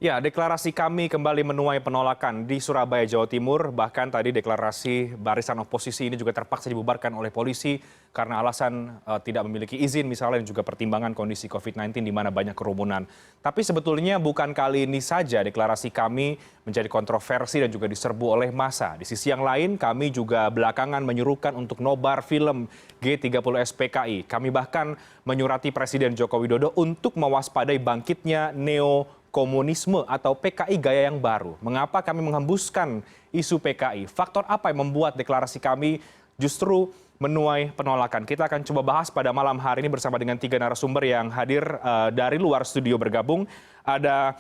Ya, deklarasi kami kembali menuai penolakan di Surabaya, Jawa Timur. Bahkan tadi deklarasi barisan oposisi ini juga terpaksa dibubarkan oleh polisi karena alasan tidak memiliki izin misalnya dan juga pertimbangan kondisi COVID-19 di mana banyak kerumunan. Tapi sebetulnya bukan kali ini saja deklarasi kami menjadi kontroversi dan juga diserbu oleh massa. Di sisi yang lain, kami juga belakangan menyuruhkan untuk nobar film G30 SPKI. Kami bahkan menyurati Presiden Joko Widodo untuk mewaspadai bangkitnya komunisme atau PKI gaya yang baru. Mengapa kami menghembuskan isu PKI? Faktor apa yang membuat deklarasi kami justru menuai penolakan? Kita akan coba bahas pada malam hari ini bersama dengan 3 narasumber yang hadir dari luar studio bergabung. Ada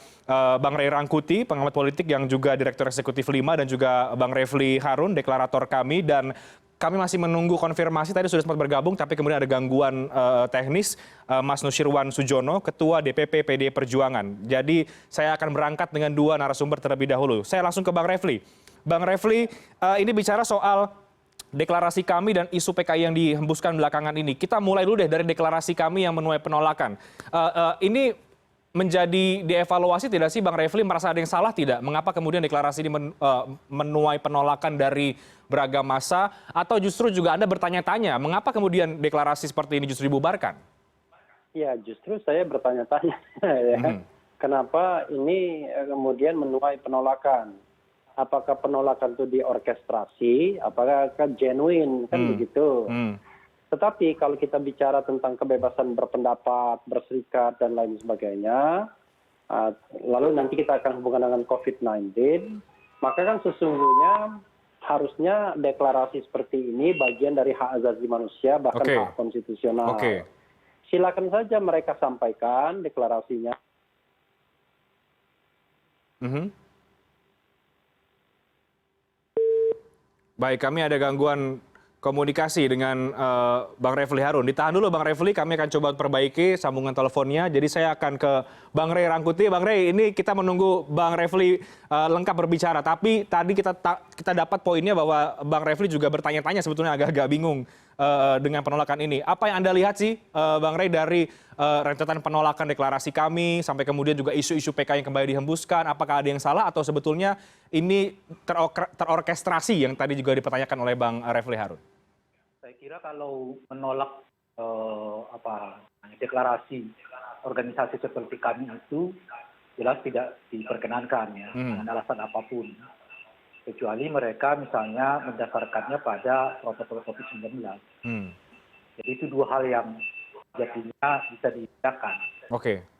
Bang Ray Rangkuti, pengamat politik yang juga Direktur Eksekutif 5, dan juga Bang Refli Harun, deklarator kami. Dan kami masih menunggu konfirmasi, tadi sudah sempat bergabung, tapi kemudian ada gangguan teknis. Mas Nusyirwan Sujono, Ketua DPP PDI Perjuangan. Jadi saya akan berangkat dengan 2 narasumber terlebih dahulu. Saya langsung ke Bang Refli. Bang Refli, ini bicara soal deklarasi kami dan isu PKI yang dihembuskan belakangan ini. Kita mulai dulu deh dari deklarasi kami yang menuai penolakan. Ini menjadi dievaluasi tidak sih, Bang Refli? Merasa ada yang salah tidak? Mengapa kemudian deklarasi ini menuai penolakan dari beragam massa? Atau justru juga Anda bertanya-tanya, mengapa kemudian deklarasi seperti ini justru dibubarkan? Ya, justru saya bertanya-tanya ya, kenapa ini kemudian menuai penolakan? Apakah penolakan itu diorkestrasi? Apakah genuine? Kan begitu. Tetapi kalau kita bicara tentang kebebasan berpendapat, berserikat, dan lain sebagainya, lalu nanti kita akan hubungkan dengan COVID-19, maka kan sesungguhnya harusnya deklarasi seperti ini bagian dari hak asasi manusia, bahkan hak konstitusional. Silakan saja mereka sampaikan deklarasinya. Baik, kami ada gangguan komunikasi dengan Bang Refli Harun. Ditahan dulu Bang Refli, kami akan coba perbaiki sambungan teleponnya. Jadi saya akan ke Bang Ray Rangkuti. Bang Ray, ini kita menunggu Bang Refli lengkap berbicara. Tapi tadi kita dapat poinnya bahwa Bang Refli juga bertanya-tanya, sebetulnya agak-agak bingung dengan penolakan ini. Apa yang Anda lihat sih, Bang Ray, dari rentetan penolakan deklarasi kami, sampai kemudian juga isu-isu PK yang kembali dihembuskan? Apakah ada yang salah atau sebetulnya ini terorkestrasi yang tadi juga dipertanyakan oleh Bang Refli Harun? Saya kira kalau menolak deklarasi organisasi seperti kami itu jelas tidak diperkenankan ya, dengan alasan apapun. Kecuali mereka misalnya mendasarkannya pada protokol COVID-19. Jadi itu 2 hal yang jadinya bisa dibedakan.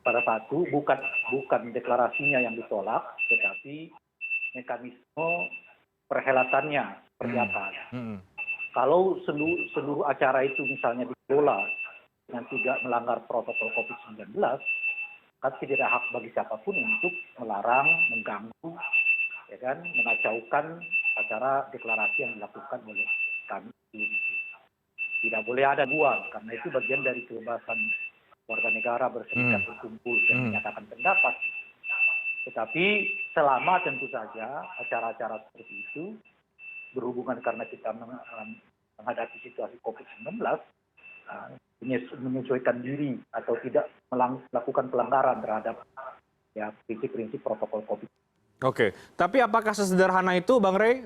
Pada satu, bukan deklarasinya yang ditolak, tetapi mekanisme perhelatannya seperti apa. Kalau seluruh acara itu misalnya dikelola dengan tidak melanggar protokol COVID-19, kan tidak ada hak bagi siapapun untuk melarang, mengganggu, ya kan, mengacaukan acara deklarasi yang dilakukan oleh kami. Tidak boleh ada gangguan, karena itu bagian dari kebebasan warga negara berserikat, berkumpul, dan menyatakan pendapat. Tetapi selama tentu saja acara-acara seperti itu berhubungan karena kita menghadapi situasi COVID-19, menyesuaikan diri atau tidak melakukan pelanggaran terhadap prinsip-prinsip protokol COVID. Tapi apakah sesederhana itu, Bang Ray,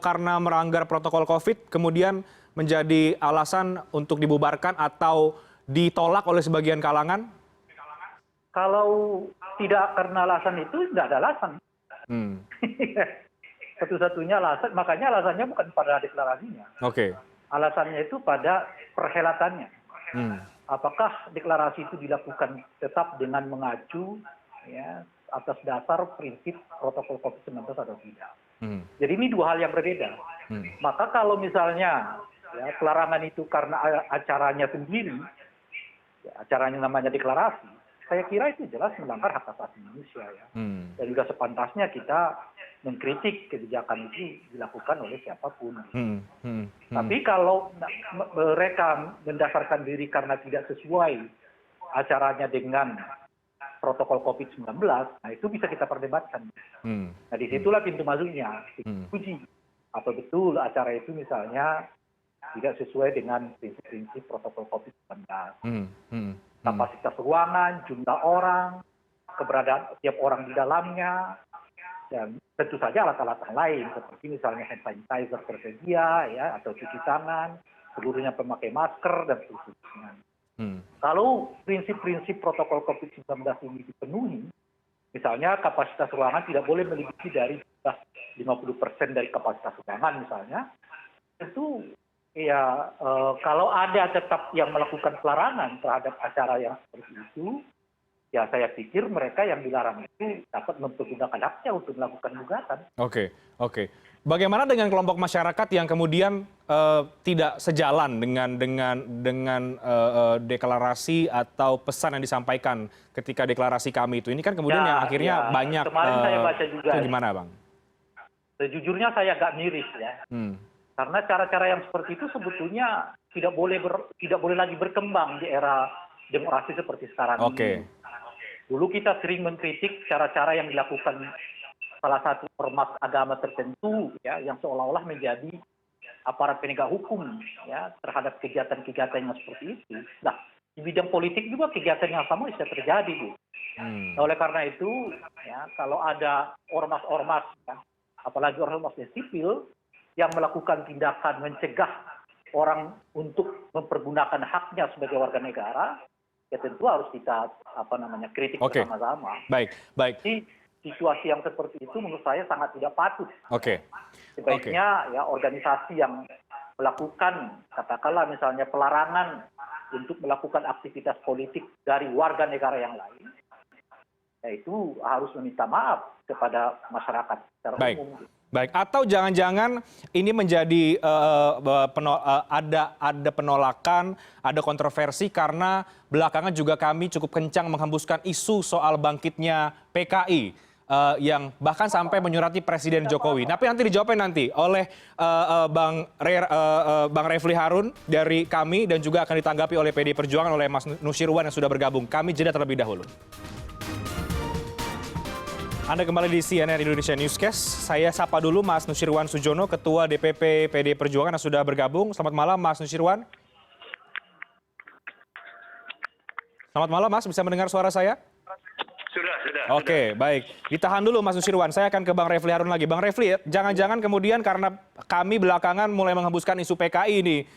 karena melanggar protokol COVID kemudian menjadi alasan untuk dibubarkan atau ditolak oleh sebagian kalangan? Kalau tidak karena alasan itu, tidak ada alasan. Satu-satunya alasan, makanya alasannya bukan pada deklarasinya. Alasannya itu pada perhelatannya. Apakah deklarasi itu dilakukan tetap dengan mengacu ya, atas dasar prinsip protokol COVID-19 atau tidak. Jadi ini 2 hal yang berbeda. Maka kalau misalnya ya, pelarangan itu karena acaranya sendiri, ya, acaranya namanya deklarasi, saya kira itu jelas melanggar hak asasi manusia ya. Dan juga sepantasnya kita mengkritik kebijakan itu dilakukan oleh siapapun. Tapi kalau mereka mendasarkan diri karena tidak sesuai acaranya dengan protokol COVID-19, nah itu bisa kita perdebatkan. Nah disitulah pintu masuknya, diuji apa betul acara itu misalnya tidak sesuai dengan prinsip-prinsip protokol COVID-19. Kapasitas ruangan, jumlah orang, keberadaan tiap orang di dalamnya, dan tentu saja alat-alat lain seperti misalnya hand sanitizer tersedia ya atau cuci tangan, seluruhnya pemakai masker dan seterusnya. Kalau prinsip-prinsip protokol COVID-19 ini dipenuhi, misalnya kapasitas ruangan tidak boleh melebihi dari 50% dari kapasitas ruangan misalnya, tentu ya kalau ada tetap yang melakukan pelarangan terhadap acara yang seperti itu, ya saya pikir mereka yang dilarang itu dapat mempergunakan haknya untuk melakukan gugatan. Oke, oke. Bagaimana dengan kelompok masyarakat yang kemudian tidak sejalan dengan deklarasi atau pesan yang disampaikan ketika deklarasi kami itu? Ini kan kemudian yang akhirnya banyak. Kemarin saya baca juga. Itu gimana, Bang? Sejujurnya saya agak miris ya. Karena cara-cara yang seperti itu sebetulnya tidak boleh lagi berkembang di era demokrasi seperti sekarang ini. Dulu kita sering mengkritik cara-cara yang dilakukan salah satu ormas agama tertentu ya yang seolah-olah menjadi aparat penegak hukum ya terhadap kegiatan-kegiatan yang seperti itu. Nah, di bidang politik juga kegiatan yang sama bisa terjadi, Bu. Nah, oleh karena itu ya kalau ada ormas-ormas ya, apalagi ormas sipil yang melakukan tindakan mencegah orang untuk mempergunakan haknya sebagai warga negara, ya tentu harus kita kritik bersama-sama. Baik. Jadi situasi yang seperti itu menurut saya sangat tidak patut. Sebaiknya ya organisasi yang melakukan katakanlah misalnya pelarangan untuk melakukan aktivitas politik dari warga negara yang lain, ya itu harus meminta maaf kepada masyarakat secara umum. Baik, atau jangan-jangan ini menjadi ada penolakan, ada kontroversi karena belakangan juga kami cukup kencang menghembuskan isu soal bangkitnya PKI yang bahkan sampai menyurati Presiden Jokowi. Tapi nanti dijawabkan nanti oleh Bang Refli Harun dari kami dan juga akan ditanggapi oleh PD Perjuangan oleh Mas Nusyirwan yang sudah bergabung. Kami jeda terlebih dahulu. Anda kembali di CNN Indonesia Newscast. Saya sapa dulu Mas Nusyirwan Sujono, Ketua DPP PD Perjuangan yang sudah bergabung. Selamat malam Mas Nusyirwan. Selamat malam Mas, bisa mendengar suara saya? Sudah. Oke, baik. Ditahan dulu Mas Nusyirwan, saya akan ke Bang Refli Harun lagi. Bang Refli, jangan-jangan kemudian karena kami belakangan mulai menghembuskan isu PKI ini,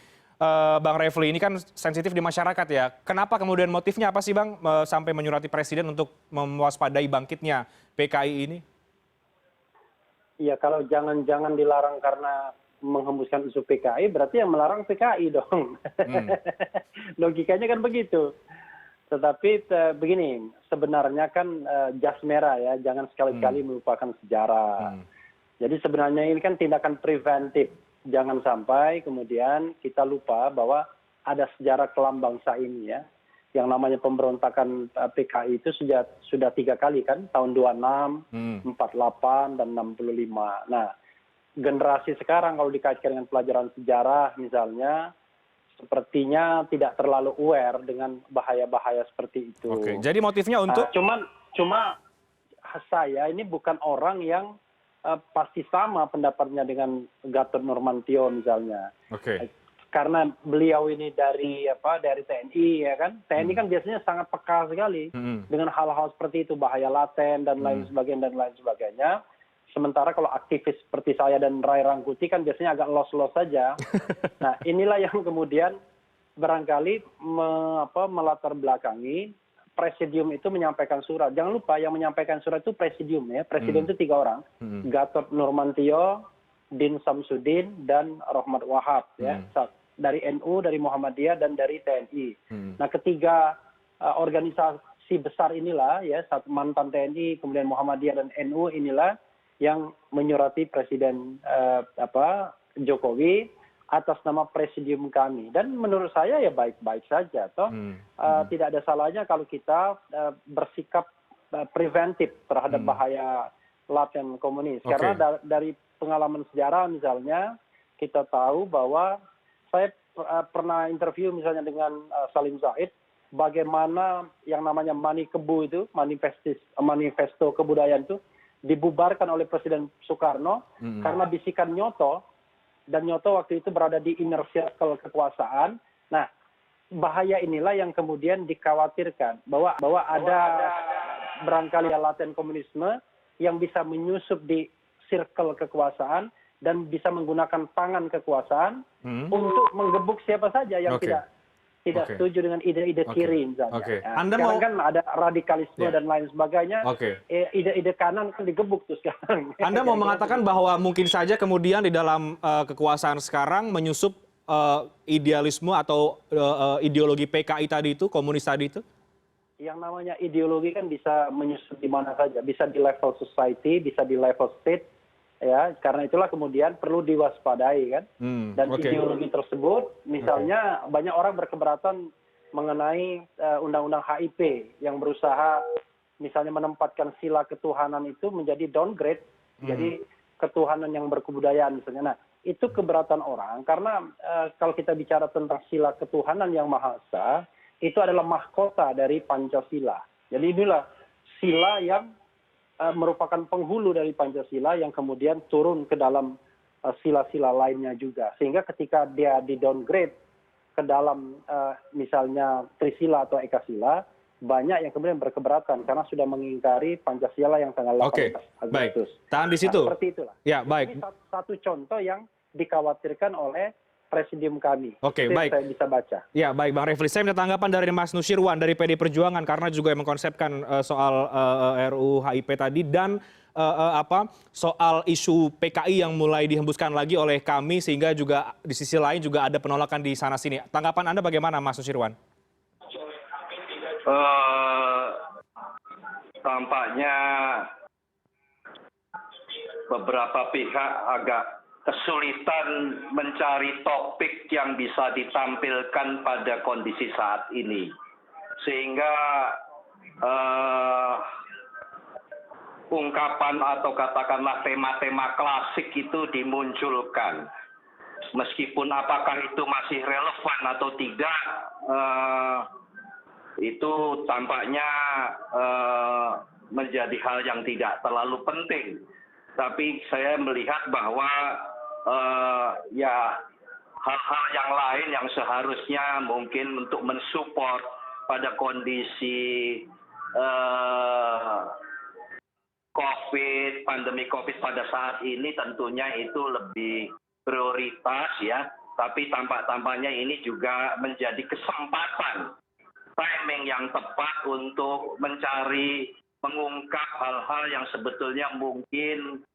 Bang Refli, ini kan sensitif di masyarakat ya. Kenapa kemudian motifnya apa sih Bang sampai menyurati Presiden untuk mewaspadai bangkitnya PKI ini? Iya, kalau jangan-jangan dilarang karena menghembuskan isu PKI, berarti yang melarang PKI dong. Logikanya kan begitu. Tetapi begini, sebenarnya kan jas merah ya, jangan sekali-kali melupakan sejarah. Jadi sebenarnya ini kan tindakan preventif. Jangan sampai kemudian kita lupa bahwa ada sejarah kelam bangsa ini ya. Yang namanya pemberontakan PKI itu sudah 3 kali kan, tahun 26, 48, dan 65. Nah, generasi sekarang kalau dikaitkan dengan pelajaran sejarah misalnya, sepertinya tidak terlalu aware dengan bahaya-bahaya seperti itu. Oke, jadi motifnya untuk? Cuma saya ini bukan orang yang pasti sama pendapatnya dengan Gatot Nurmantio misalnya. Karena beliau ini dari TNI ya kan. TNI kan biasanya sangat peka sekali dengan hal-hal seperti itu, bahaya laten dan lain sebagainya. Sementara kalau aktivis seperti saya dan Ray Rangkuti kan biasanya agak los-los saja. Nah, inilah yang kemudian barangkali melatar belakangi Presidium itu menyampaikan surat. Jangan lupa yang menyampaikan surat itu Presidium ya. Presidium itu 3 orang. Gatot Nurmantio, Din Samsudin, dan Rohmat Wahab ya. Dari NU, dari Muhammadiyah, dan dari TNI. Nah, ketiga organisasi besar inilah ya, mantan TNI, kemudian Muhammadiyah dan NU inilah yang menyurati Presiden Jokowi atas nama Presidium kami. Dan menurut saya ya baik-baik saja. Tidak ada salahnya kalau kita bersikap preventif terhadap bahaya laten komunis. Karena dari pengalaman sejarah misalnya, kita tahu bahwa saya pernah interview misalnya dengan Salim Zaid, bagaimana yang namanya Manikebu itu, manifesto kebudayaan itu, dibubarkan oleh Presiden Soekarno karena bisikan Nyoto, dan Nyoto waktu itu berada di inner circle kekuasaan. Nah, bahaya inilah yang kemudian dikhawatirkan bahwa ada barangkali laten komunisme yang bisa menyusup di circle kekuasaan dan bisa menggunakan pangan kekuasaan untuk menggebuk siapa saja yang tidak setuju dengan ide-ide kiri misalnya. Sekarang kan ada radikalisme dan lain sebagainya. Ide-ide kanan kan digebuk tuh sekarang. Anda mau mengatakan bahwa mungkin saja kemudian di dalam kekuasaan sekarang menyusup idealisme atau ideologi PKI tadi itu, komunis tadi itu? Yang namanya ideologi kan bisa menyusup di mana saja, bisa di level society, bisa di level state, ya. Karena itulah kemudian perlu diwaspadai kan. Dan ideologi tersebut, misalnya banyak orang berkeberatan mengenai undang-undang HIP yang berusaha misalnya menempatkan sila ketuhanan itu menjadi downgrade, jadi ketuhanan yang berkebudayaan misalnya. Nah, itu keberatan orang karena kalau kita bicara tentang sila ketuhanan yang maha esa, itu adalah mahkota dari Pancasila. Jadi inilah sila yang merupakan penghulu dari Pancasila yang kemudian turun ke dalam sila-sila lainnya juga. Sehingga ketika dia di-downgrade ke dalam misalnya Trisila atau Ekasila, banyak yang kemudian berkeberatan karena sudah mengingkari Pancasila yang tanggal 18 Agustus. Baik. Tahan di situ. Seperti itulah. Ya, baik. Ini satu contoh yang dikhawatirkan oleh presidium kami. Oke, baik. Saya bisa baca. Ya, baik Bang Refli. Saya minta tanggapan dari Mas Nusirwan dari PD Perjuangan karena juga yang mengkonsepkan soal RUU HIP tadi dan soal isu PKI yang mulai dihembuskan lagi oleh kami sehingga juga di sisi lain juga ada penolakan di sana sini. Tanggapan Anda bagaimana, Mas Nusirwan? Tampaknya beberapa pihak agak kesulitan mencari topik yang bisa ditampilkan pada kondisi saat ini. Sehingga ungkapan atau katakanlah tema-tema klasik itu dimunculkan. Meskipun apakah itu masih relevan atau tidak, itu tampaknya menjadi hal yang tidak terlalu penting. Tapi saya melihat bahwa ya hal-hal yang lain yang seharusnya mungkin untuk mensupport pada kondisi pandemi COVID pada saat ini tentunya itu lebih prioritas ya. Tapi tampaknya ini juga menjadi kesempatan, timing yang tepat untuk mengungkap hal-hal yang sebetulnya mungkin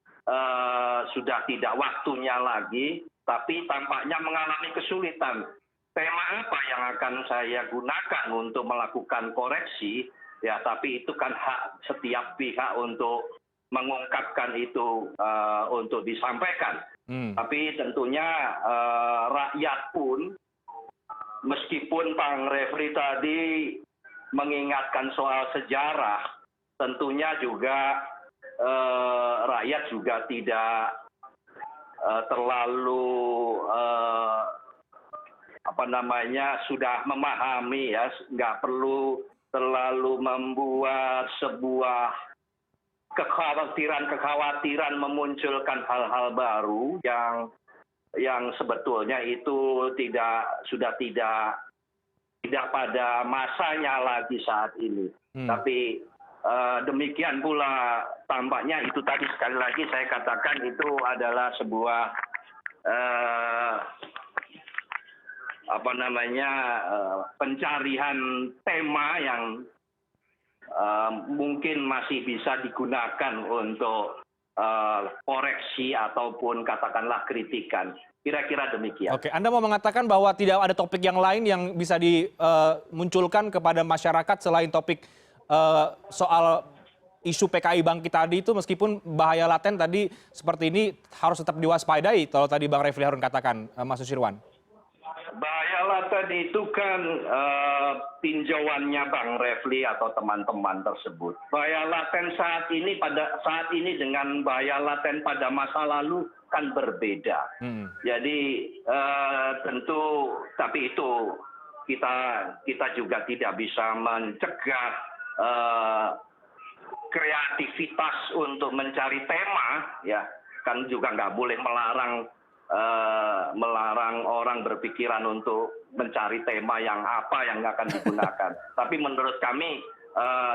sudah tidak waktunya lagi, tapi tampaknya mengalami kesulitan. Tema apa yang akan saya gunakan untuk melakukan koreksi, ya tapi itu kan hak setiap pihak untuk mengungkapkan itu untuk disampaikan. Tapi tentunya rakyat pun, meskipun Bang Refli tadi mengingatkan soal sejarah, tentunya juga rakyat juga tidak terlalu sudah memahami ya, nggak perlu terlalu membuat sebuah kekhawatiran memunculkan hal-hal baru yang sebetulnya itu sudah tidak pada masanya lagi saat ini. Tapi demikian pula tampaknya itu tadi sekali lagi saya katakan itu adalah sebuah pencarian tema yang mungkin masih bisa digunakan untuk koreksi ataupun katakanlah kritikan. Kira-kira demikian. Oke, Anda mau mengatakan bahwa tidak ada topik yang lain yang bisa dimunculkan kepada masyarakat selain topik soal isu PKI bangkit tadi itu, meskipun bahaya laten tadi seperti ini harus tetap diwaspadai kalau tadi Bang Refli Harun katakan, Mas Nusirwan. Bahaya laten itu kan tinjauannya Bang Refli atau teman-teman tersebut. Bahaya laten saat ini dengan bahaya laten pada masa lalu kan berbeda. Jadi tentu, tapi itu kita juga tidak bisa mencegah kreativitas untuk mencari tema, ya kan juga nggak boleh melarang orang berpikiran untuk mencari tema yang apa yang akan digunakan. Tapi menurut kami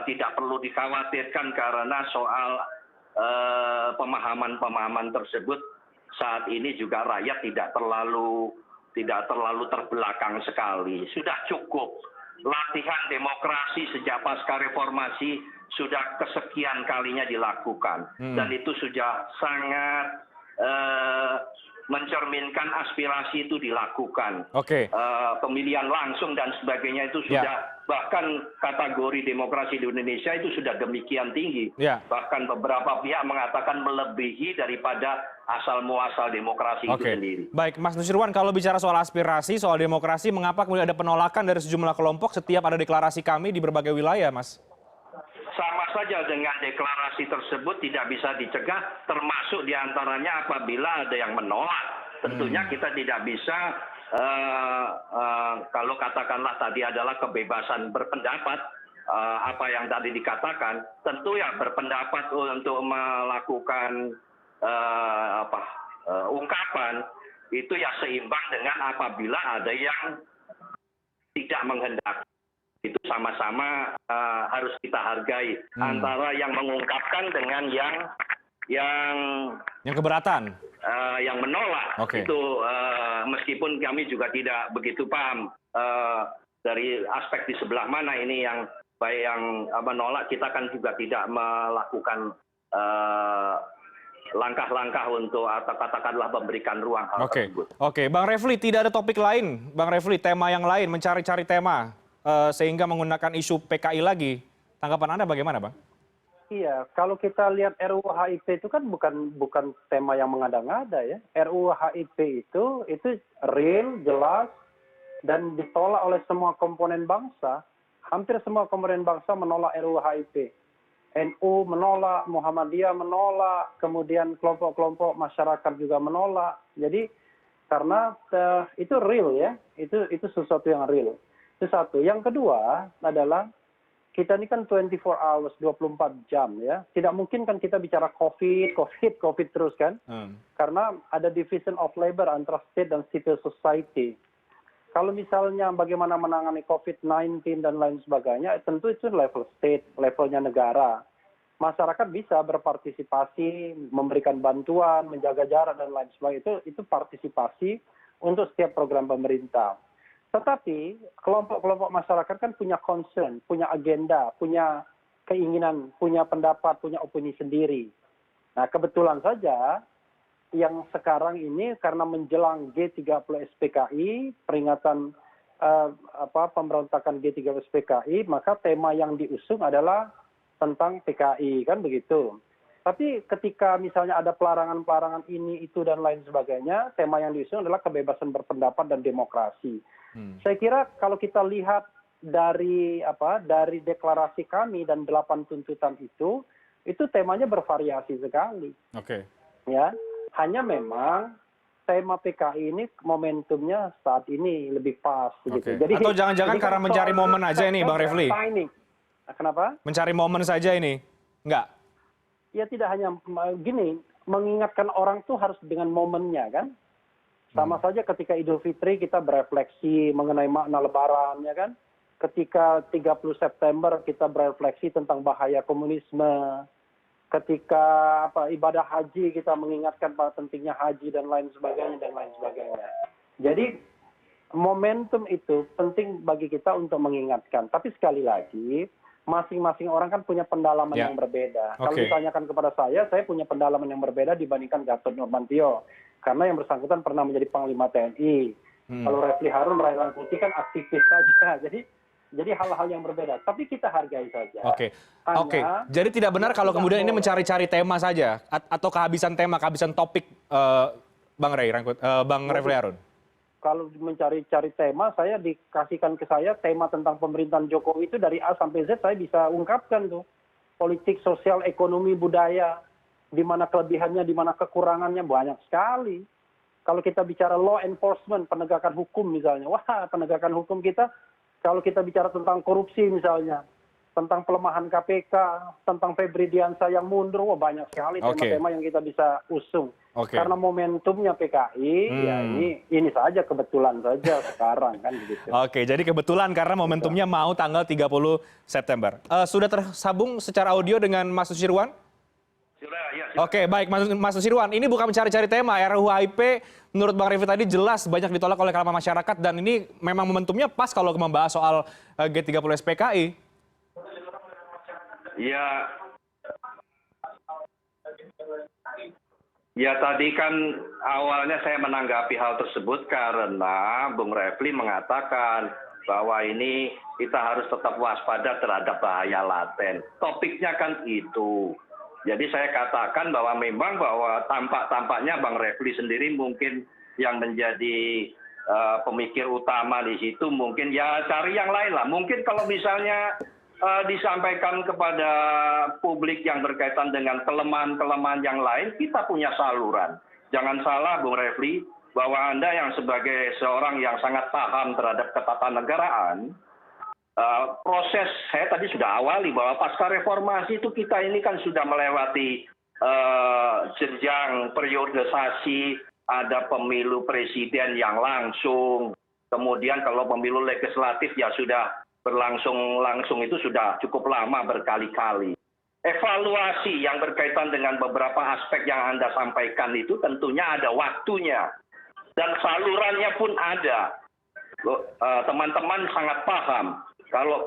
tidak perlu dikhawatirkan karena soal pemahaman-pemahaman tersebut saat ini juga rakyat tidak terlalu terbelakang sekali. Sudah cukup latihan demokrasi sejak pasca reformasi sudah kesekian kalinya dilakukan dan itu sudah sangat mencerminkan aspirasi itu dilakukan. Pemilihan langsung dan sebagainya itu sudah bahkan kategori demokrasi di Indonesia itu sudah demikian tinggi. Bahkan beberapa pihak mengatakan melebihi daripada asal muasal demokrasi itu sendiri. Baik, Mas Nusirwan, kalau bicara soal aspirasi, soal demokrasi, mengapa kemudian ada penolakan dari sejumlah kelompok setiap ada deklarasi kami di berbagai wilayah, Mas? Sama saja dengan deklarasi tersebut tidak bisa dicegah, termasuk diantaranya apabila ada yang menolak. Tentunya kita tidak bisa, kalau katakanlah tadi adalah kebebasan berpendapat, apa yang tadi dikatakan, tentu ya berpendapat untuk melakukan ungkapan, itu ya seimbang dengan apabila ada yang tidak menghendaki. Itu sama-sama harus kita hargai antara yang mengungkapkan dengan yang keberatan, yang menolak. Itu meskipun kami juga tidak begitu paham dari aspek di sebelah mana ini yang baik yang menolak, kita kan juga tidak melakukan langkah-langkah untuk atau katakanlah memberikan ruang hal tersebut. Bang Refli, tidak ada topik lain, Bang Refli, tema yang lain, mencari-cari tema sehingga menggunakan isu PKI lagi. Tanggapan Anda bagaimana, Bang? Iya, kalau kita lihat RUU HIP itu kan bukan tema yang mengada-ngada ya. RUU HIP itu real, jelas, dan ditolak oleh semua komponen bangsa. Hampir semua komponen bangsa menolak RUU HIP. NU menolak, Muhammadiyah menolak, kemudian kelompok-kelompok masyarakat juga menolak. Jadi karena itu real ya, itu sesuatu yang real. Itu satu. Yang kedua adalah kita ini kan 24 hours, 24 jam ya. Tidak mungkin kan kita bicara COVID terus kan. Karena ada division of labor antara state dan civil society. Kalau misalnya bagaimana menangani COVID-19 dan lain sebagainya, tentu itu level state, levelnya negara. Masyarakat bisa berpartisipasi, memberikan bantuan, menjaga jarak dan lain sebagainya. Itu partisipasi untuk setiap program pemerintah. Tetapi kelompok-kelompok masyarakat kan punya concern, punya agenda, punya keinginan, punya pendapat, punya opini sendiri. Nah, kebetulan saja yang sekarang ini karena menjelang G30 SPKI, peringatan pemberontakan G30 SPKI, maka tema yang diusung adalah tentang PKI, kan begitu. Tapi ketika misalnya ada pelarangan-pelarangan ini, itu, dan lain sebagainya, tema yang diusung adalah kebebasan berpendapat dan demokrasi. Saya kira kalau kita lihat dari deklarasi kami dan 8 tuntutan itu temanya bervariasi sekali. Ya, hanya memang tema PKI ini momentumnya saat ini lebih pas. Gitu. Jadi, atau jangan-jangan karena mencari momen aja ini, Bang Refli? Kenapa? Mencari momen saja ini? Enggak? Ya tidak hanya gini, mengingatkan orang tuh harus dengan momennya kan. Sama saja ketika Idul Fitri kita berefleksi mengenai makna Lebaran, ya kan? Ketika 30 September kita berefleksi tentang bahaya komunisme. Ketika ibadah haji kita mengingatkan pada pentingnya haji dan lain sebagainya dan lain sebagainya. Jadi momentum itu penting bagi kita untuk mengingatkan. Tapi sekali lagi, masing-masing orang kan punya pendalaman yang berbeda. Kalau ditanyakan kepada saya punya pendalaman yang berbeda dibandingkan Gatot Nurmantio. Karena yang bersangkutan pernah menjadi Panglima TNI. Kalau Refli Harun meraih rang putih kan aktivis saja. Jadi hal-hal yang berbeda. Tapi kita hargai saja. Jadi tidak benar kalau kemudian ini mencari-cari tema saja atau kehabisan tema, kehabisan topik, Bang Refli Harun. Kalau mencari-cari tema, saya dikasihkan ke saya tema tentang pemerintahan Jokowi itu dari A sampai Z saya bisa ungkapkan tuh. Politik, sosial, ekonomi, budaya. Di mana kelebihannya, di mana kekurangannya banyak sekali. Kalau kita bicara law enforcement, penegakan hukum misalnya. Wah, penegakan hukum kita, kalau kita bicara tentang korupsi misalnya. tentang pelemahan KPK, tentang Febri Diansah yang mundur, wah banyak sekali tema-tema yang kita bisa usung. Karena momentumnya PKI, ya ini saja kebetulan saja sekarang kan begitu. Oke, jadi kebetulan karena momentumnya mau tanggal 30 September. Sudah tersambung secara audio dengan Mas Nusirwan? Sudah, ya. Oke, baik Mas Nusirwan. Ini bukan mencari-cari tema. RUHIP menurut Bang Refli tadi jelas banyak ditolak oleh kalangan masyarakat dan ini memang momentumnya pas kalau membahas soal G30 SPKI. Ya tadi kan awalnya saya menanggapi hal tersebut karena Bung Refli mengatakan bahwa ini kita harus tetap waspada terhadap bahaya laten. Topiknya kan itu. Jadi saya katakan bahwa memang bahwa tampaknya Bang Refli sendiri mungkin yang menjadi pemikir utama di situ mungkin ya cari yang lain lah. Mungkin kalau misalnya disampaikan kepada publik yang berkaitan dengan kelemahan-kelemahan yang lain, kita punya saluran. Jangan salah Bung Refli, bahwa Anda yang sebagai seorang yang sangat paham terhadap ketatanegaraan, proses saya tadi sudah awali bahwa pasca reformasi itu kita ini kan sudah melewati jenjang periodisasi, ada pemilu presiden yang langsung, kemudian kalau pemilu legislatif ya sudah berlangsung itu sudah cukup lama berkali-kali. Evaluasi yang berkaitan dengan beberapa aspek yang Anda sampaikan itu tentunya ada waktunya. Dan salurannya pun ada. Teman-teman sangat paham. Kalau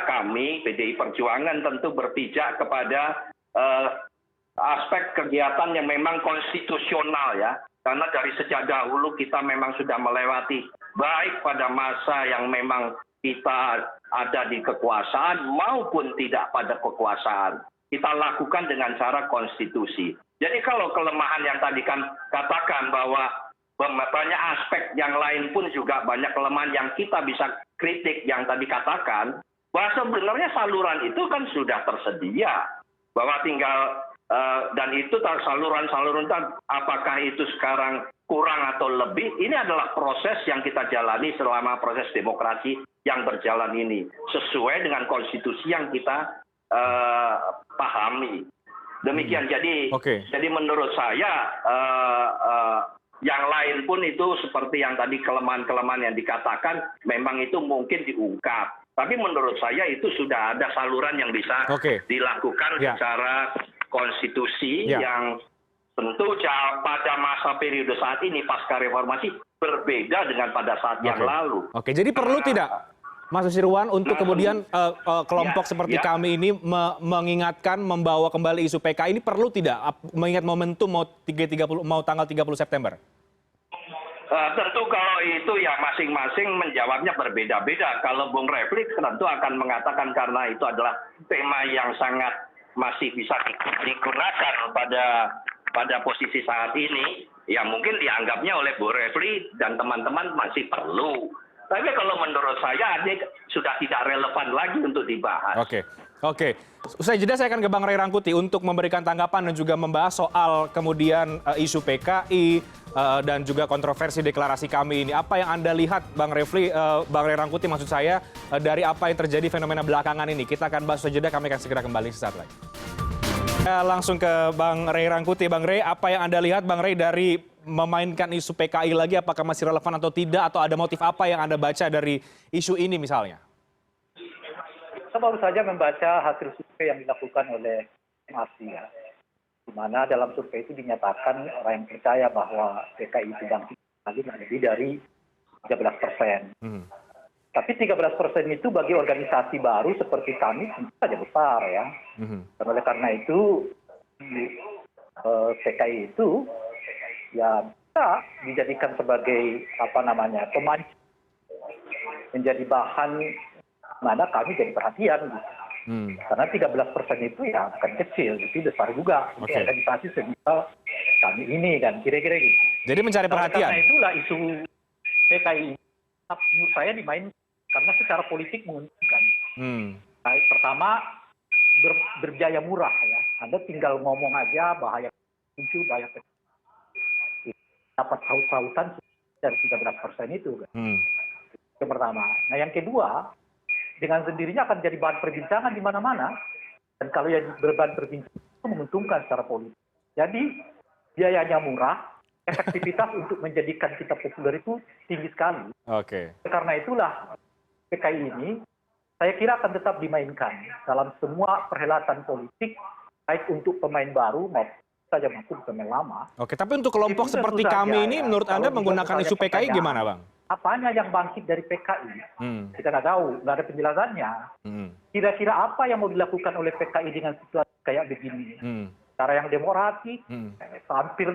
kami, PDI Perjuangan tentu berpijak kepada aspek kegiatan yang memang konstitusional ya. Karena dari sejak dahulu kita memang sudah melewati baik pada masa yang memang kita ada di kekuasaan maupun tidak pada kekuasaan. Kita lakukan dengan cara konstitusi. Jadi kalau kelemahan yang tadi kan katakan bahwa banyak aspek yang lain pun juga banyak kelemahan yang kita bisa kritik yang tadi katakan, bahwa sebenarnya saluran itu kan sudah tersedia. Bahwa tinggal dan itu saluran-saluran apakah itu sekarang kurang atau lebih, ini adalah proses yang kita jalani selama proses demokrasi yang berjalan ini. Sesuai dengan konstitusi yang kita pahami. Demikian, jadi menurut saya yang lain pun itu seperti yang tadi kelemahan-kelemahan yang dikatakan, memang itu mungkin diungkap. Tapi menurut saya itu sudah ada saluran yang bisa dilakukan secara konstitusi yang tentu pada masa periode saat ini pasca reformasi berbeda dengan pada saat yang lalu. Oke, jadi perlu tidak, Mas Nusirwan, untuk kemudian kelompok seperti kami ini mengingatkan, membawa kembali isu PK ini perlu tidak, mengingat momentum mau tanggal 30 September? Tentu kalau itu ya masing-masing menjawabnya berbeda-beda. Kalau Bung Refli tentu akan mengatakan karena itu adalah tema yang sangat masih bisa digunakan pada posisi saat ini, ya mungkin dianggapnya oleh Bung Refli dan teman-teman masih perlu. Tapi kalau menurut saya ini sudah tidak relevan lagi untuk dibahas. Oke. Usai jeda saya akan ke Bang Ray Rangkuti untuk memberikan tanggapan dan juga membahas soal kemudian isu PKI dan juga kontroversi deklarasi kami ini. Apa yang Anda lihat, Bang Refli, Bang Ray Rangkuti maksud saya, dari apa yang terjadi fenomena belakangan ini? Kita akan bahas usai jeda, kami akan segera kembali sesaat lagi. Langsung ke Bang Ray Rangkuti. Bang Ray, apa yang Anda lihat, Bang Ray, dari memainkan isu PKI lagi, apakah masih relevan atau tidak, atau ada motif apa yang Anda baca dari isu ini misalnya? Saya baru saja membaca hasil survei yang dilakukan oleh MRC ya, di mana dalam survei itu dinyatakan orang yang percaya bahwa PKI sedang lebih dari 13%. Tapi 13% itu bagi organisasi baru seperti kami tentu saja besar ya. Dan oleh karena itu PKI itu ya bisa dijadikan sebagai pemancing, menjadi bahan mana kami jadi perhatian gitu. Karena 13% itu ya bukan kecil, itu besar juga. Organisasi sebesar kami ini kan kira-kira gitu. Jadi mencari perhatian. Karena itulah isu PKI menurut saya dimain karena secara politik menguntungkan. Pertama berbiaya murah ya. Anda tinggal ngomong aja bahaya muncul bahaya dapat saut-sautan dari 13% itu kan. Yang pertama. Nah yang kedua, dengan sendirinya akan jadi bahan perbincangan di mana-mana. Dan kalau yang berbahan perbincangan itu menguntungkan secara politik. Jadi biayanya murah, efektivitas untuk menjadikan kita populer itu tinggi sekali. Oke. Karena itulah PKI ini saya kira akan tetap dimainkan dalam semua perhelatan politik, baik untuk pemain baru maupun pemain lama. Oke, tapi untuk kelompok Itu seperti tentu kami saja, ini ya. menurut Anda Kalau menggunakan misalnya isu PKI pertanyaan, gimana, Bang? Apanya yang bangkit dari PKI? Kita nggak tahu, nggak ada penjelasannya. Kira-kira apa yang mau dilakukan oleh PKI dengan situasi kayak begini? Cara yang demokratik, hampir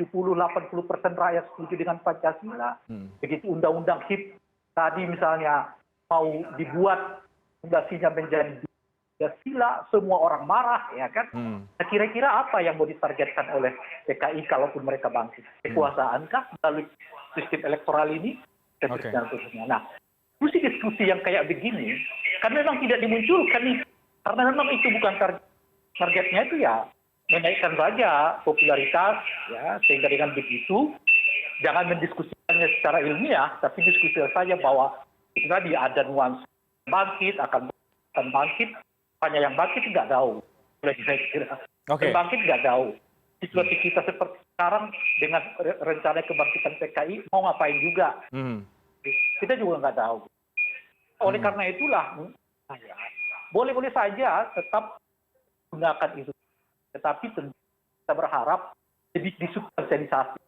70-80% rakyat setuju dengan Pancasila. Begitu undang-undang HIP tadi misalnya mau dibuat fondasinya menjadi Pancasila, semua orang marah, ya kan? Nah, kira-kira apa yang mau ditargetkan oleh PKI kalaupun mereka bangkit? Kekuasaankah melalui sistem elektoral ini? Dan seterusnya. Nah, diskusi yang kayak begini, kan memang tidak dimunculkan nih. Karena memang itu bukan targetnya itu ya menaikkan saja popularitas, ya, sehingga dengan begitu jangan mendiskusikannya secara ilmiah, tapi diskusikan saja bahwa itu tadi ada nuansa bangkit, akan bangkit, hanya yang bangkit nggak tahu. Saya kira. Bangkit nggak tahu. Situasi kita seperti sekarang dengan rencana kebangkitan PKI mau ngapain juga. Kita juga nggak tahu. Oleh karena itulah, boleh-boleh saja tetap gunakan itu. Tetapi tentu kita berharap lebih disubstansialisasi.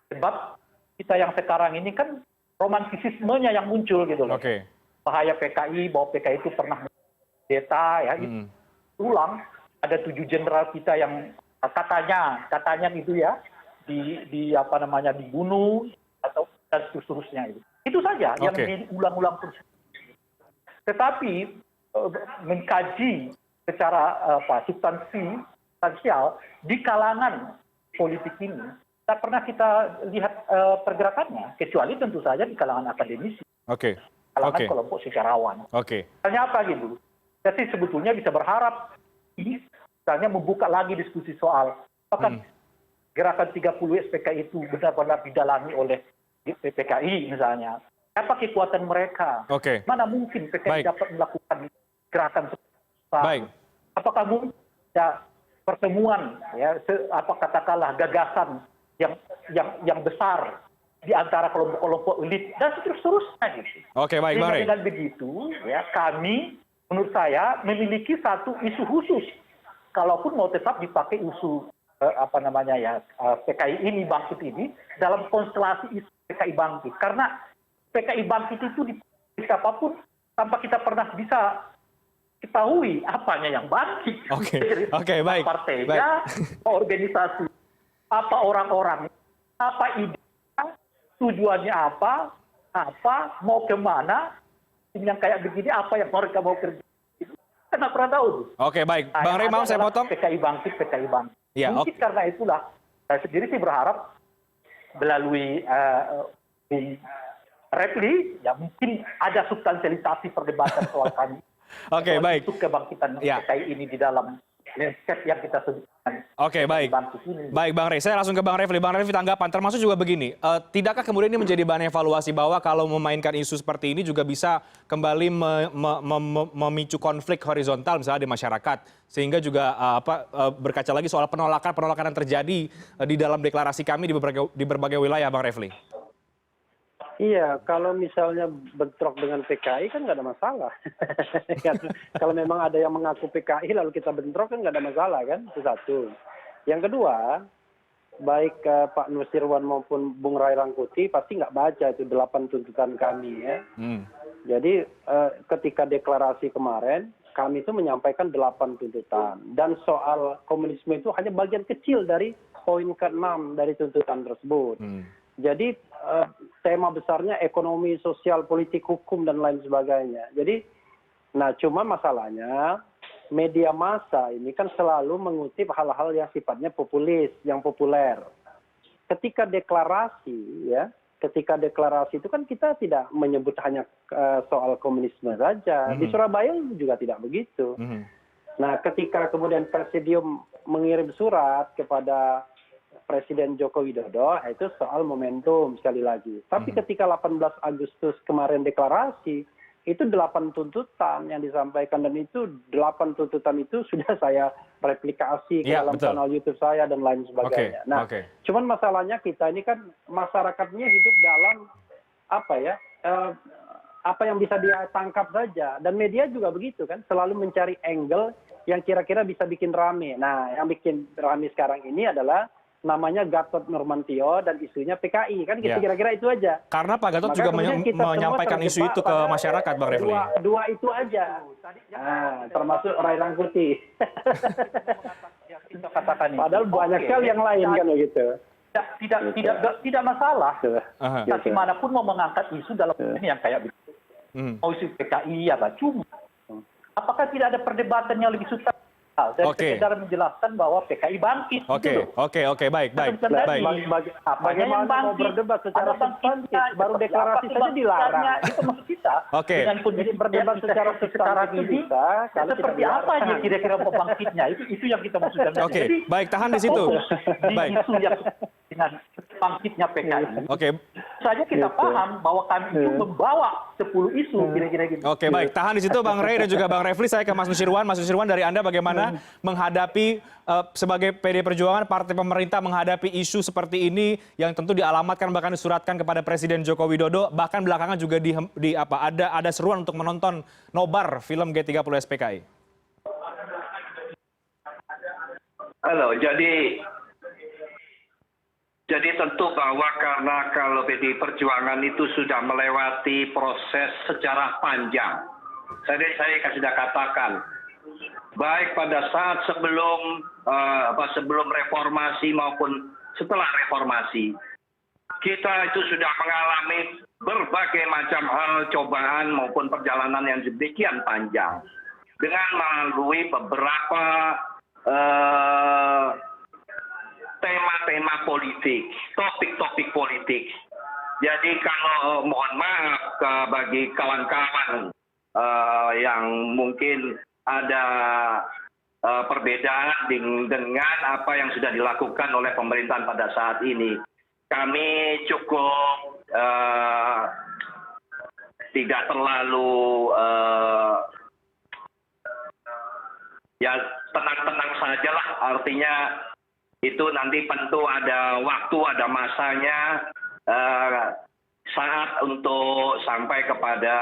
Sebab kita yang sekarang ini kan romantisismenya yang muncul gitu loh. Bahaya PKI, bahwa PKI itu pernah deta, ya, itu ulang. Ada 7 jenderal kita yang katanya gitu ya, dibunuh atau dan seterusnya itu. Itu saja yang diulang-ulang terus. Tetapi mengkaji secara substansial di kalangan politik ini, tak pernah kita lihat pergerakannya, kecuali tentu saja di kalangan akademisi, kalangan kelompok sejarawan. Misalnya apa gitu? Jadi sebetulnya bisa berharap ini misalnya membuka lagi diskusi soal apakah gerakan 30 SPKI itu benar-benar didalami oleh PKI misalnya. Apa kekuatan mereka? Mana mungkin PKI dapat melakukan gerakan seperti itu? Apakah mungkin ada pertemuan, ya, katakanlah gagasan yang besar di antara kelompok-kelompok elit dan seterusnya gitu. Dengan begitu, ya, kami menurut saya memiliki satu isu khusus. Kalaupun mau tetap dipakai isu PKI ini bangkit ini dalam konstelasi isu PKI bangkit, karena PKI bangkit itu di siapapun tanpa kita pernah bisa ketahui apanya yang bangkit. Partainya, organisasi, apa orang-orang, apa ide, tujuannya apa, mau kemana, yang kayak begini apa yang mereka mau kerja. Kita nggak pernah tahu. Bang Rey, mau saya potong. PKI bangkit. Mungkin karena itulah saya sendiri sih berharap melalui Refli, ya mungkin ada substansialisasi perdebatan soal kami. Untuk kebangkitan PKI ini di dalam landscape yang kita sebutkan. Baik, Bang Rey. Saya langsung ke Bang Refli. Bang Refli, tanggapan termasuk juga begini. Tidakkah kemudian ini menjadi bahan evaluasi bahwa kalau memainkan isu seperti ini juga bisa kembali memicu konflik horizontal misalnya di masyarakat, sehingga juga berkaca lagi soal penolakan yang terjadi di dalam deklarasi kami di berbagai wilayah, Bang Refli? Iya, kalau misalnya bentrok dengan PKI kan nggak ada masalah. Kalau memang ada yang mengaku PKI lalu kita bentrok kan nggak ada masalah kan, itu satu. Yang kedua, baik Pak Nusirwan maupun Bung Ray Rangkuti pasti nggak baca itu 8 tuntutan kami ya. Jadi ketika deklarasi kemarin, kami itu menyampaikan 8 tuntutan. Dan soal komunisme itu hanya bagian kecil dari poin ke-6 dari tuntutan tersebut. Jadi tema besarnya ekonomi, sosial, politik, hukum, dan lain sebagainya. Jadi, cuma masalahnya media massa ini kan selalu mengutip hal-hal yang sifatnya populis, yang populer. Ketika deklarasi itu kan kita tidak menyebut hanya soal komunisme saja. Di Surabaya juga tidak begitu. Nah, ketika kemudian Presidium mengirim surat kepada Presiden Joko Widodo, itu soal momentum sekali lagi. Tapi ketika 18 Agustus kemarin deklarasi, itu 8 tuntutan yang disampaikan, dan itu 8 tuntutan itu sudah saya replikasi ke dalam kanal YouTube saya dan lain sebagainya. Cuman masalahnya kita ini kan masyarakatnya hidup dalam apa yang bisa dia tangkap saja, dan media juga begitu kan, selalu mencari angle yang kira-kira bisa bikin rame. Nah, yang bikin rame sekarang ini adalah namanya Gatot Nurmantio dan isunya PKI, kan gitu, kira-kira itu aja. Karena Pak Gatot juga menyampaikan isu itu ke masyarakat, Bang Refli. Dua itu aja, termasuk Rai Rangkuti. Padahal banyak sekali yang lain kan begitu. Tidak masalah. Tapi manapun mau mengangkat isu dalam ini yang kayak begitu. Mau isu PKI ya, cuma apakah tidak ada perdebatan yang lebih substansial? Saya sekedar menjelaskan bahwa PKI bangkit. Baik. Bagaimana mau berdebat secara substantif? Baru deklarasi saja dilarang. Itu maksud kita. Dengan kondisi berdebat secara substantif bisa. Seperti apa aja kira-kira mau bangkitnya? Itu yang kita maksudkan. Baik, tahan di situ. Baik. Isu yang dengan bangkitnya PKI. Saja kita paham bahwa kami itu membawa 10 isu kira-kira gitu. Baik, tahan di situ Bang Rey dan juga Bang Refli. Saya ke Mas Nusirwan. Mas Nusirwan, dari Anda bagaimana menghadapi sebagai PD Perjuangan, partai pemerintah menghadapi isu seperti ini yang tentu dialamatkan bahkan disuratkan kepada Presiden Joko Widodo, bahkan belakangan juga ada seruan untuk menonton nobar film G30 SPKI. Halo, jadi tentu bahwa karena kalau PD Perjuangan itu sudah melewati proses sejarah panjang. Saya sudah katakan, baik pada saat sebelum reformasi maupun setelah reformasi, kita itu sudah mengalami berbagai macam hal, cobaan maupun perjalanan yang demikian panjang dengan melalui beberapa tema-tema politik, topik-topik politik. Jadi kalau mohon maaf bagi kawan-kawan yang mungkin ada perbedaan dengan apa yang sudah dilakukan oleh pemerintahan pada saat ini, kami cukup tidak terlalu ya tenang-tenang sajalah, artinya itu nanti tentu ada waktu, ada masanya, saat untuk sampai kepada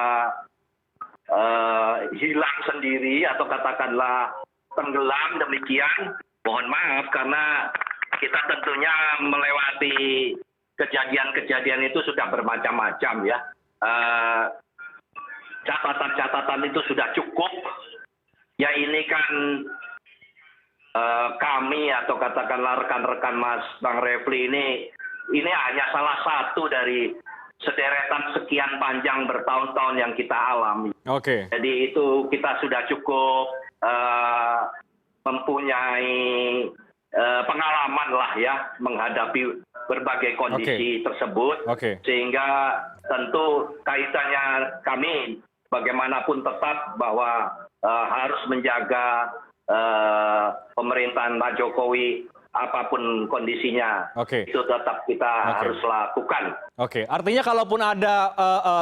hilang sendiri atau katakanlah tenggelam demikian. Mohon maaf karena kita tentunya melewati kejadian-kejadian itu sudah bermacam-macam ya. Catatan-catatan itu sudah cukup. Ya ini kan kami atau katakanlah rekan-rekan Mas Bang Refli ini hanya salah satu dari sederetan sekian panjang bertahun-tahun yang kita alami. Jadi itu kita sudah cukup mempunyai pengalaman lah ya menghadapi berbagai kondisi tersebut, sehingga tentu kaitannya kami bagaimanapun tetap bahwa harus menjaga pemerintahan Pak Jokowi apapun kondisinya, itu tetap kita harus lakukan. Artinya kalaupun ada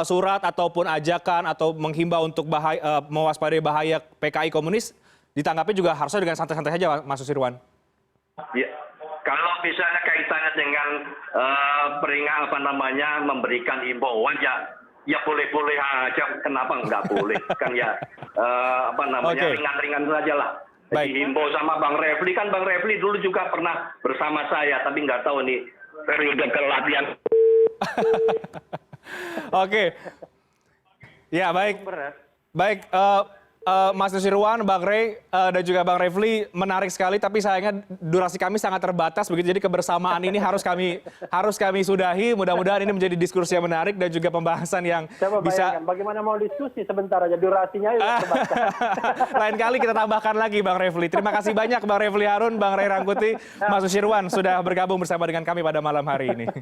surat ataupun ajakan atau menghimbau untuk mewaspadai bahaya PKI komunis, ditanggapi juga harusnya dengan santai-santai saja, Mas Nusirwan. Ya, kalau misalnya kaitannya dengan memberikan himbauan ya boleh-boleh aja, kenapa nggak boleh? Kan ya ringan-ringan saja lah. Dihimbau sama Bang Refli, kan Bang Refli dulu juga pernah bersama saya, tapi nggak tahu nih periode kelatihan. Ya baik. Mas Nusirwan, Bang Rey, dan juga Bang Refli, menarik sekali, tapi sayangnya durasi kami sangat terbatas, begitu. Jadi kebersamaan ini harus kami sudahi. Mudah-mudahan ini menjadi diskusi yang menarik dan juga pembahasan yang bisa. Bagaimana mau diskusi sebentar aja durasinya terbatas. Lain kali kita tambahkan lagi, Bang Refli. Terima kasih banyak Bang Refli Harun, Bang Ray Rangkuti, Mas Nusirwan sudah bergabung bersama dengan kami pada malam hari ini.